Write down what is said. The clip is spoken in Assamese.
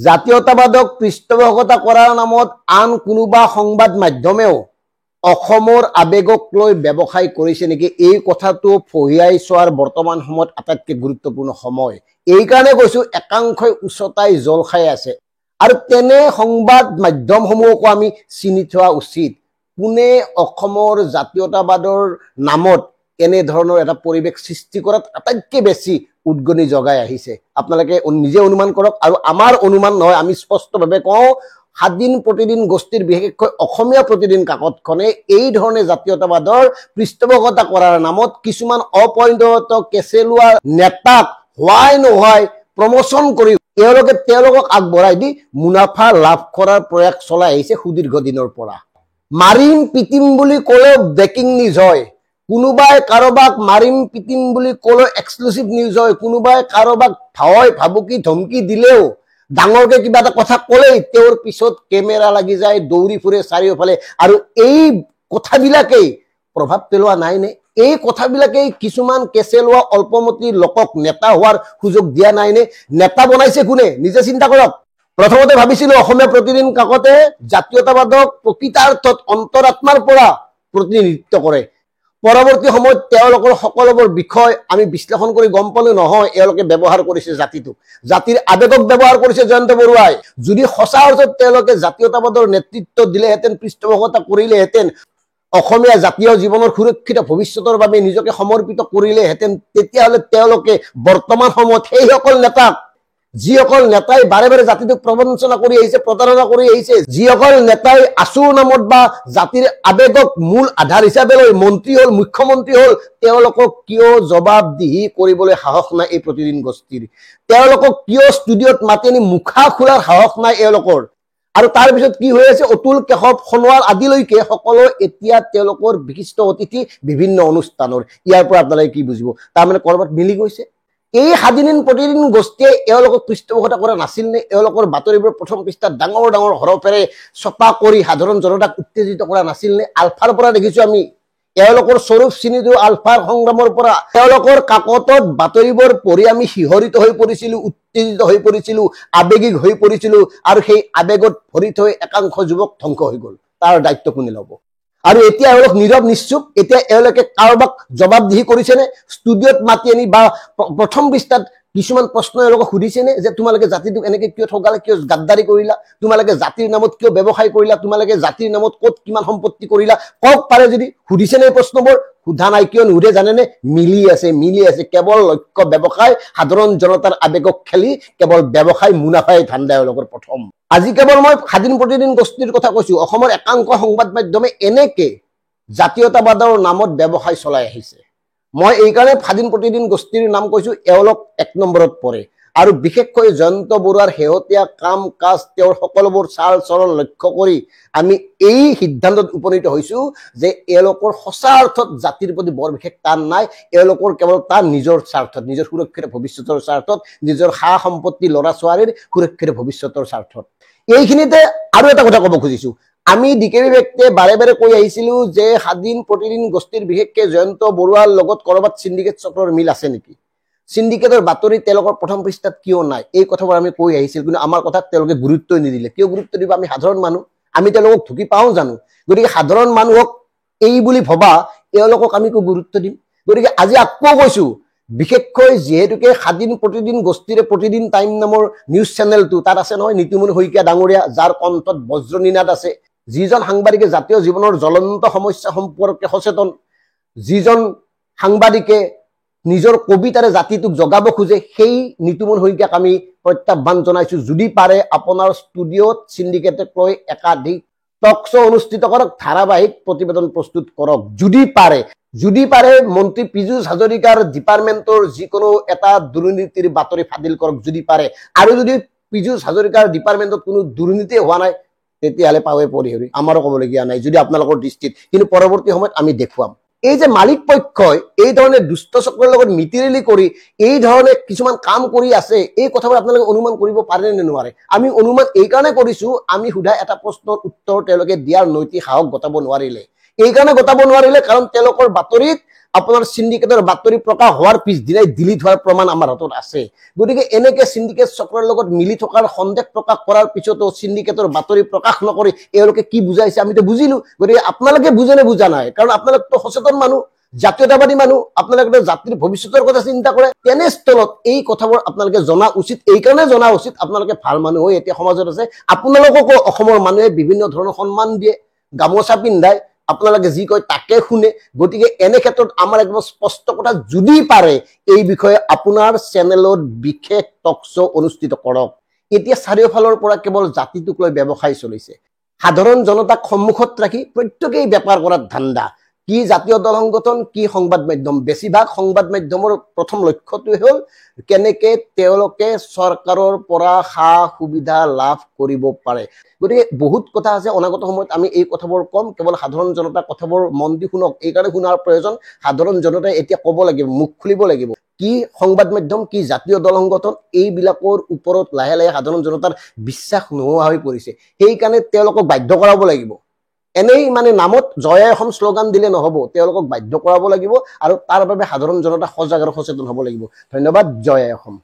জাতীয়তাবাদক পৃষ্ঠপোষকতা কৰাৰ নামত আন কোনোবা সংবাদ মাধ্যমেও অসমৰ আবেগক লৈ ব্যৱসায় কৰিছে নেকি এই কথাটো ফহিয়াই চোৱাৰ বৰ্তমান সময়ত আটাইতকৈ গুৰুত্বপূৰ্ণ সময়। এই কাৰণে কৈছো একাংশই উচ্চতাই জল খাই আছে আৰু তেনে সংবাদ মাধ্যমসমূহকো আমি চিনি থোৱা উচিত। কোনে অসমৰ জাতীয়তাবাদৰ নামত এনে ধৰণৰ এটা পৰিৱেশ সৃষ্টি কৰাত আটাইতকৈ বেছি উদ্গনি জগাই আহিছে আপোনালোকে নিজে অনুমান কৰক। আৰু আমাৰ অনুমান নহয়, আমি স্পষ্টভাৱে কওঁ স্বাধীন প্ৰতিদিন গোষ্ঠীৰ বিশেষকৈ অসমীয়া প্ৰতিদিন কাকতখনে এই ধৰণে জাতীয়তাবাদৰ পৃষ্ঠপোষকতা কৰাৰ নামত কিছুমান অপৰিণত কেঁচেলুৱা নেতাক হোৱাই নোহোৱাই প্ৰমোচন কৰি তেওঁলোকক আগবঢ়াই দি মুনাফা লাভ কৰাৰ প্ৰয়াস চলাই আহিছে সুদীৰ্ঘ দিনৰ পৰা। মাৰিম পিটিম বুলি ক'লেও ব্ৰেকিং নিউজ হয়, কোনোবাই কাৰোবাক মাৰিম পিটিম বুলি ক'লেও এক্সক্লুচিভ নিউজ হয়, কোনোবাই কাৰোবাক ভয় ভাবুকি ধমকি দিলেও ডাঙৰকে কিবা এটা কথা ক'লেই তেওঁৰ পিছত কেমেৰা লাগি যায়, দৌৰি ফুৰে চাৰিওফালে। আৰু এই কথাবিলাকেই প্ৰভাৱ পেলোৱা নাই নে? এই কথাবিলাকেই কিছুমান কেঁচেলুৱা অল্পমতি লোকক নেতা হোৱাৰ সুযোগ দিয়া নাই নে? নেতা বনাইছে কোনে? নিজে চিন্তা কৰক। প্ৰথমতে ভাবিছিলো অসমীয়া প্ৰতিদিন কাকতে জাতীয়তাবাদক প্ৰকৃতাৰ্থত অন্তৰাত্মাৰ পৰা প্ৰতিনিধিত্ব কৰে। পৰৱৰ্তী সময়ত তেওঁলোকৰ সকলোবোৰ বিষয় আমি বিশ্লেষণ কৰি গম পালো নহয় এওঁলোকে ব্যৱহাৰ কৰিছে জাতিটোক, জাতিৰ আবেগক ব্যৱহাৰ কৰিছে জয়ন্ত বৰুৱাই। যদি সঁচা অৰ্থত তেওঁলোকে জাতীয়তাবাদৰ নেতৃত্ব দিলেহেঁতেন, পৃষ্ঠপোষকতা কৰিলেহেঁতেন, অসমীয়া জাতীয় জীৱনৰ সুৰক্ষিত ভৱিষ্যতৰ বাবে নিজকে সমৰ্পিত কৰিলেহেঁতেন, তেতিয়াহ'লে তেওঁলোকে বৰ্তমান সময়ত সেইসকল নেতাক, যিসকল নেতাই বাৰে বাৰে জাতিটোক প্ৰবঞ্চনা কৰি আহিছে, প্ৰতাৰণা কৰি আহিছে, যিসকল নেতাই আছুৰ নামত বা জাতিৰ আবেগক মূল আধাৰ হিচাপে লৈ মন্ত্ৰী হ'ল, মুখ্যমন্ত্ৰী হ'ল, তেওঁলোকক কিয় জবাবদিহি কৰিবলৈ সাহস নাই এই প্ৰতিদিন গোষ্ঠীৰ? তেওঁলোকক কিয় ষ্টুডিঅ'ত মাতি আনি মুখা খোলাৰ সাহস নাই এওঁলোকৰ? আৰু তাৰ পিছত কি হৈ আছে? অতুল কেশৱ সোণোৱাল আদিলৈকে সকলো এতিয়া তেওঁলোকৰ বিশিষ্ট অতিথি বিভিন্ন অনুষ্ঠানৰ। ইয়াৰ পৰা আপোনালোকে কি বুজিব? তাৰমানে ক'ৰবাত মিলি গৈছে। এই স্বাধীন প্ৰতিদিন গোষ্ঠীয়ে এওঁলোকক পৃষ্ঠপোষকতা কৰা নাছিল নে? এওঁলোকৰ বাতৰিবোৰ প্ৰথম পৃষ্ঠাত ডাঙৰ ডাঙৰ হৰফেৰে ছপা কৰি সাধাৰণ জনতাক উত্তেজিত কৰা নাছিল নে? আলফাৰ পৰা দেখিছো আমি এওঁলোকৰ স্বৰূপ চিনিটো আলফাৰ সংগ্ৰামৰ পৰা। এওঁলোকৰ কাকতত বাতৰিবোৰ পঢ়ি আমি শিহৰিত হৈ পৰিছিলো, উত্তেজিত হৈ পৰিছিলো, আবেগিক হৈ পৰিছিলো, আৰু সেই আবেগত ভৰি থৈ একাংশ যুৱক ধ্বংস হৈ গ'ল। তাৰ দায়িত্ব কোনে ল'ব? আৰু এতিয়া এওঁলোক নীৰৱ নিশ্চুপ। এতিয়া এওঁলোকে কাৰোবাক জবাবদিহি কৰিছেনে? ষ্টুডিঅ'ত মাতি আনি বা প্ৰথম পৃষ্ঠাত কিছুমান প্ৰশ্ন এওঁলোকক সুধিছেনে যে তোমালোকে জাতিটোক এনেকে কিয় ঠগালা, কিয় গাদ্দাৰী কৰিলা, তোমালোকে জাতিৰ নামত কিয় ব্যৱসায় কৰিলা, তোমালোকে জাতিৰ নামত ক'ত কিমান সম্পত্তি কৰিলা, কওক পাৰে যদি। সুধিছেনে এই প্ৰশ্নবোৰ? সোধা নাই। কিয় নুধে জানেনে? মিলি আছে। কেৱল লক্ষ্য ব্যৱসায়, সাধাৰণ জনতাৰ আবেগক খেলি কেৱল ব্যৱসায়, মুনাফাই ধান্দা এওঁলোকৰ প্ৰথম। আজি কেৱল মই স্বাধীন প্ৰতিদিন গোষ্ঠীৰ কথা কৈছো। অসমৰ একাংশ সংবাদ মাধ্যমে এনেকে জাতীয়তাবাদৰ নামত ব্যৱসায় চলাই আহিছে। মই এইকাৰণে স্বাধীন প্ৰতিদিন গোষ্ঠীৰ নাম কৈছো, এওঁলোক এক নম্বৰত পৰে। আৰু বিশেষকৈ জয়ন্ত বৰুৱাৰ শেহতীয়া কাম কাজ, তেওঁৰ সকলোবোৰ চাল চলন লক্ষ্য কৰি আমি এই সিদ্ধান্তত উপনীত হৈছো যে এওঁলোকৰ সঁচা অৰ্থত জাতিৰ প্ৰতি বৰ বিশেষ টান নাই। এওঁলোকৰ কেৱল টান নিজৰ স্বাৰ্থত, নিজৰ সুৰক্ষিত ভৱিষ্যতৰ স্বাৰ্থত, নিজৰ সা সম্পত্তি ল'ৰা ছোৱালীৰ সুৰক্ষিত ভৱিষ্যতৰ স্বাৰ্থত। এইখিনিতে আৰু এটা কথা ক'ব খুজিছো। আমি ডিকেবি ব্যক্তিয়ে বাৰে বাৰে কৈ আহিছিলো যে স্বাধীন প্ৰতিদিন গোষ্ঠীৰ বিশেষকৈ জয়ন্ত বৰুৱাৰ লগত কৰবাত চিণ্ডিকেট চক্ৰৰ মিল আছে নেকি? চিণ্ডিকেটৰ বাতৰি তেওঁলোকৰ প্ৰথম পৃষ্ঠাত কিয় নাই? এই কথাবোৰ আমি কৈ আহিছিল, কিন্তু আমাৰ কথাত তেওঁলোকে গুৰুত্বই নিদিলে। কিয় গুৰুত্ব দিব? আমি সাধাৰণ মানুহ, আমি তেওঁলোকক ঢুকি পাওঁ জানো? গতিকে সাধাৰণ মানুহক এই বুলি ভবা এওঁলোকক আমি গুৰুত্ব দিম? গতিকে আজি আকৌ কৈছো, বিশেষকৈ যিহেতুকে স্বাধীন প্ৰতিদিন গোষ্ঠীৰে প্ৰতিদিন টাইম নামৰ নিউজ চেনেলটো, তাত আছে নহয় নিতুমণি শইকীয়া ডাঙৰীয়া, যাৰ কণ্ঠত বজ্ৰনিনাদ আছে, যিজন সাংবাদিকে জাতীয় জীৱনৰ জ্বলন্ত সমস্যা সম্পৰ্কে সচেতন, যিজন সাংবাদিকে নিজৰ কবিতাৰে জাতিটোক জগাব খোজে, সেই নিতুমণি শইকীয়াক আমি প্ৰত্যাহ্বান জনাইছো, যদি পাৰে আপোনাৰ ষ্টুডিঅ'ত চিণ্ডিকেটক লৈ একাধিক টক শ্ব' অনুষ্ঠিত কৰক, ধাৰাবাহিক প্ৰতিবেদন প্ৰস্তুত কৰক। যদি পাৰে মন্ত্ৰী পীযুষ হাজৰিকাৰ ডিপাৰ্টমেণ্টৰ যিকোনো এটা দুৰ্নীতিৰ বাতৰি ফাদিল কৰক যদি পাৰে। আৰু যদি পীযুষ হাজৰিকাৰ ডিপাৰ্টমেণ্টত কোনো দুৰ্নীতি হোৱা নাই, তেতিয়াহ'লে পাৱে পৰিহৰি, আমাৰো ক'বলগীয়া নাই যদি আপোনালোকৰ দৃষ্টিত। কিন্তু পৰৱৰ্তী সময়ত আমি দেখুৱাম এই যে মালিক পক্ষই এই ধৰণে দুষ্ট চক্ৰৰ লগত মিতিৰেলি কৰি এই ধৰণে কিছুমান কাম কৰি আছে, এই কথাবোৰ আপোনালোকে অনুমান কৰিব পাৰে নে নোৱাৰে? আমি অনুমান এইকাৰণে কৰিছো, আমি সোধা এটা প্ৰশ্নৰ উত্তৰ তেওঁলোকে দিয়াৰ নৈতিক সাহস গতাব নোৱাৰিলে। এইকাৰণে গতাব নোৱাৰিলে কাৰণ তেওঁলোকৰ বাতৰিত আপোনাৰ সিন্ডিকেটৰ বাতৰি প্ৰকাশ হোৱাৰ পিছদিনাই ডিলিট হোৱাৰ প্ৰমাণ আমাৰ হাতত আছে গতিকে এনেকে সিন্ডিকেট চক্ৰৰ লগত মিলি থকাৰ সন্দেহ প্ৰকাশ কৰাৰ পিছতো সিন্ডিকেটৰ বাতৰি প্ৰকাশ নকৰি এওঁলোকে কি বুজাইছে আমিতো বুজিলো গতিকে আপোনালোকে বুজেনে বুজা নাই কাৰণ আপোনালোকতো সচেতন মানুহ জাতীয়তাবাদী মানুহ আপোনালোকে জাতিৰ ভৱিষ্যতৰ কথা চিন্তা কৰে তেনেস্থলত এই কথাবোৰ আপোনালোকে জনা উচিত এই কাৰণে জনা উচিত আপোনালোকে ভাল মানুহ হৈ এতিয়া সমাজত আছে আপোনালোককো অসমৰ মানুহে বিভিন্ন ধৰণৰ সন্মান দিয়ে গামোচা পিন্ধায় আপোনালোকে যি কয় তাকে শুনে গতিকে এনে ক্ষেত্ৰত আমাৰ একদম স্পষ্ট কথা যদি পাৰে এই বিষয়ে আপোনাৰ চেনেলত বিশেষ টক শ্ব অনুষ্ঠিত কৰক এতিয়া চাৰিওফালৰ পৰা কেৱল জাতিটোক লৈ ব্যৱসায় চলিছে সাধাৰণ জনতাক সন্মুখত ৰাখি প্ৰত্যেকেই বেপাৰ কৰাৰ ধান্দা কি জাতীয় দল সংগঠন কি সংবাদ মাধ্যম বেছিভাগ সংবাদ মাধ্যমৰ প্ৰথম লক্ষ্যটো হ'ল কেনেকে তেওঁলোকে চৰকাৰৰ পৰা সা সুবিধা লাভ কৰিব পাৰে গতিকে বহুত কথা আছে অনাগত সময়ত আমি এই কথাবোৰ কম কেৱল সাধাৰণ জনতা কথাবোৰ মন দি শুনক এই কাৰণে শুনাৰ প্ৰয়োজন সাধাৰণ জনতাই এতিয়া ক'ব লাগিব মুখ খুলিব লাগিব কি সংবাদ মাধ্যম কি জাতীয় দল সংগঠন এইবিলাকৰ ওপৰত লাহে লাহে সাধাৰণ জনতাৰ বিশ্বাস নোহোৱা হৈ পৰিছে সেইকাৰণে তেওঁলোকক বাধ্য কৰাব লাগিব এনেই মানে নামত জয় অসম শ্লোগান দিলে নহব তেওঁলোকক বাধ্য কৰাব লাগিব আৰু তাৰ বাবে সাধাৰণ জনতা সজাগ আৰু সচেতন হ'ব লাগিব ধন্যবাদ জয় অসম